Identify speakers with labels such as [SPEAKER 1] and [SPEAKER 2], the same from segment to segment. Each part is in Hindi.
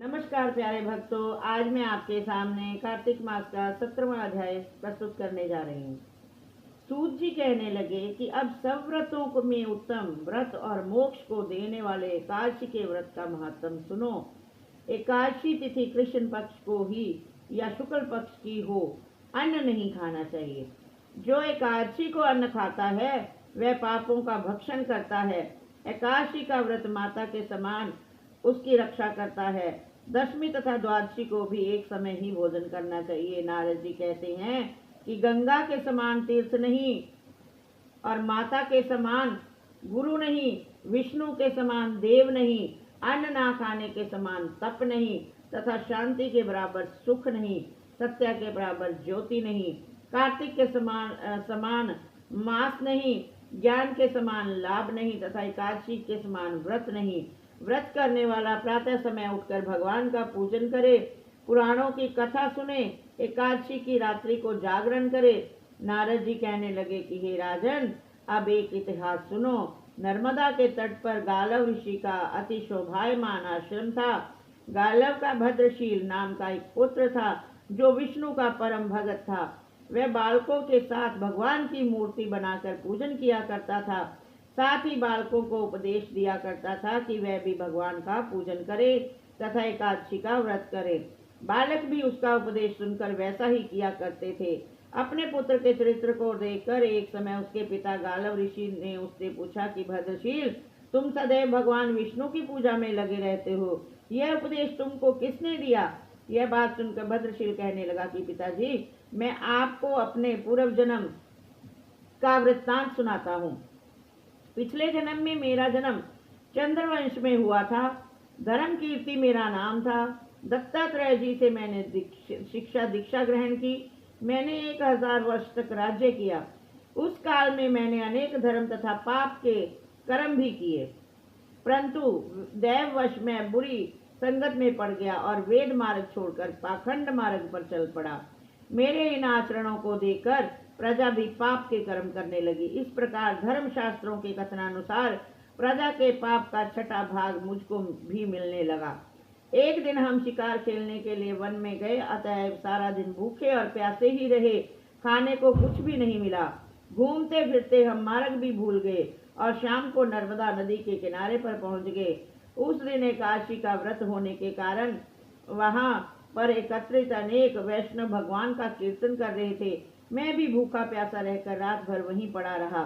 [SPEAKER 1] नमस्कार प्यारे भक्तों, आज मैं आपके सामने कार्तिक मास का 17वां अध्याय प्रस्तुत करने जा रही हूँ। सूत जी कहने लगे कि अब सब व्रतों को में उत्तम व्रत और मोक्ष को देने वाले एकादशी के व्रत का महत्व सुनो। एकादशी तिथि कृष्ण पक्ष को ही या शुक्ल पक्ष की हो, अन्न नहीं खाना चाहिए। जो एकादशी को अन्न खाता है वह पापों का भक्षण करता है। एकादशी का व्रत माता के समान उसकी रक्षा करता है। दशमी तथा द्वादशी को भी एक समय ही भोजन करना चाहिए। नारद जी कहते हैं कि गंगा के समान तीर्थ नहीं और माता के समान गुरु नहीं, विष्णु के समान देव नहीं, अन्न ना खाने के समान तप नहीं, तथा शांति के बराबर सुख नहीं, सत्य के बराबर ज्योति नहीं, कार्तिक के समान मास नहीं, ज्ञान के समान लाभ नहीं, तथा एकादशी के समान व्रत नहीं। व्रत करने वाला प्रातः समय उठकर भगवान का पूजन करे, पुराणों की कथा सुने, एकादशी की रात्रि को जागरण करे। नारद जी कहने लगे कि हे राजन, अब एक इतिहास सुनो। नर्मदा के तट पर गालव ऋषि का अति शोभायमान आश्रम था। गालव का भद्रशील नाम का एक पुत्र था जो विष्णु का परम भगत था। वह बालकों के साथ भगवान की मूर्ति बनाकर पूजन किया करता था। साथ ही बालकों को उपदेश दिया करता था कि वह भी भगवान का पूजन करे तथा एकादशी का व्रत करे। बालक भी उसका उपदेश सुनकर वैसा ही किया करते थे। अपने पुत्र के चरित्र को देखकर एक समय उसके पिता गालव ऋषि ने उससे पूछा कि भद्रशील, तुम सदैव भगवान विष्णु की पूजा में लगे रहते हो, यह उपदेश तुमको किसने दिया? यह बात सुनकर भद्रशील कहने लगा कि पिताजी, मैं आपको अपने पूर्व जन्म का वृत्तांत सुनाता हूँ। पिछले जन्म में मेरा जन्म चंद्रवंश में हुआ था। धर्म कीर्ति मेरा नाम था। दत्तात्रेय जी से मैंने दीक्षा ग्रहण की। मैंने 1000 वर्ष तक राज्य किया। उस काल में मैंने अनेक धर्म तथा पाप के कर्म भी किए, परंतु दैववश में बुरी संगत में पड़ गया और वेद मार्ग छोड़कर पाखंड मार्ग पर चल पड़ा। मेरे इन आचरणों को देखकर प्रजा भी पाप के कर्म करने लगी। इस प्रकार धर्म शास्त्रों के कथनानुसार प्रजा के पाप का छठा भाग मुझको भी मिलने लगा। एक दिन हम शिकार खेलने के लिए वन में गए, अतएव सारा दिन भूखे और प्यासे ही रहे। खाने को कुछ भी नहीं मिला। घूमते फिरते हम मार्ग भी भूल गए और शाम को नर्मदा नदी के किनारे पर पहुंच गए। उस दिन एकादशी का व्रत होने के कारण वहां पर एकत्रित अनेक वैष्णव भगवान का कीर्तन कर रहे थे। मैं भी भूखा प्यासा रहकर रात भर वहीं पड़ा रहा,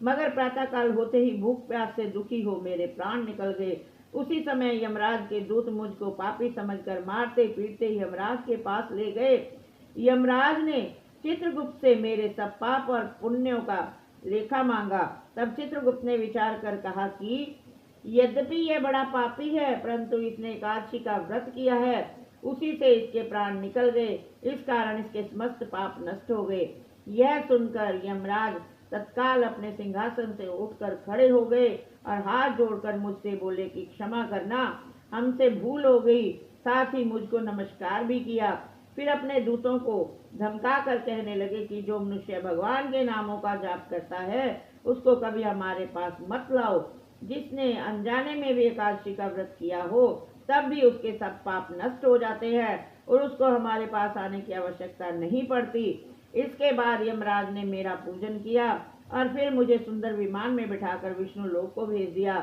[SPEAKER 1] मगर प्रातःकाल होते ही भूख प्यास से दुखी हो मेरे प्राण निकल गए। उसी समय यमराज के दूत मुझको पापी समझकर मारते पीटते यमराज के पास ले गए। यमराज ने चित्रगुप्त से मेरे सब पाप और पुण्यों का लेखा मांगा। तब चित्रगुप्त ने विचार कर कहा कि यद्यपि यह बड़ा पापी है, परंतु इसने एकादशी का व्रत किया है, उसी से इसके प्राण निकल गए, इस कारण इसके समस्त पाप नष्ट हो गए। यह सुनकर यमराज तत्काल अपने सिंहासन से उठकर खड़े हो गए और हाथ जोड़कर मुझसे बोले कि क्षमा करना, हमसे भूल हो गई। साथ ही मुझको नमस्कार भी किया। फिर अपने दूतों को धमका कर कहने लगे कि जो मनुष्य भगवान के नामों का जाप करता है उसको कभी हमारे पास मत लाओ। जिसने अनजाने में भी एकादशी का व्रत किया हो तब भी उसके सब पाप नष्ट हो जाते हैं और उसको हमारे पास आने की आवश्यकता नहीं पड़ती। इसके बाद यमराज ने मेरा पूजन किया और फिर मुझे सुंदर विमान में बिठाकर विष्णु लोक को भेज दिया।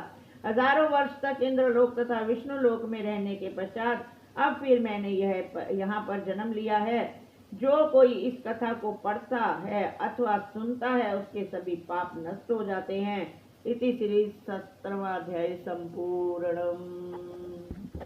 [SPEAKER 1] हजारों वर्ष तक इंद्रलोक तथा विष्णु लोक में रहने के पश्चात अब फिर मैंने यहाँ पर जन्म लिया है। जो कोई इस कथा को पढ़ता है अथवा सुनता है उसके सभी पाप नष्ट हो जाते हैं। इति श्री 17वां अध्याय संपूर्णम्।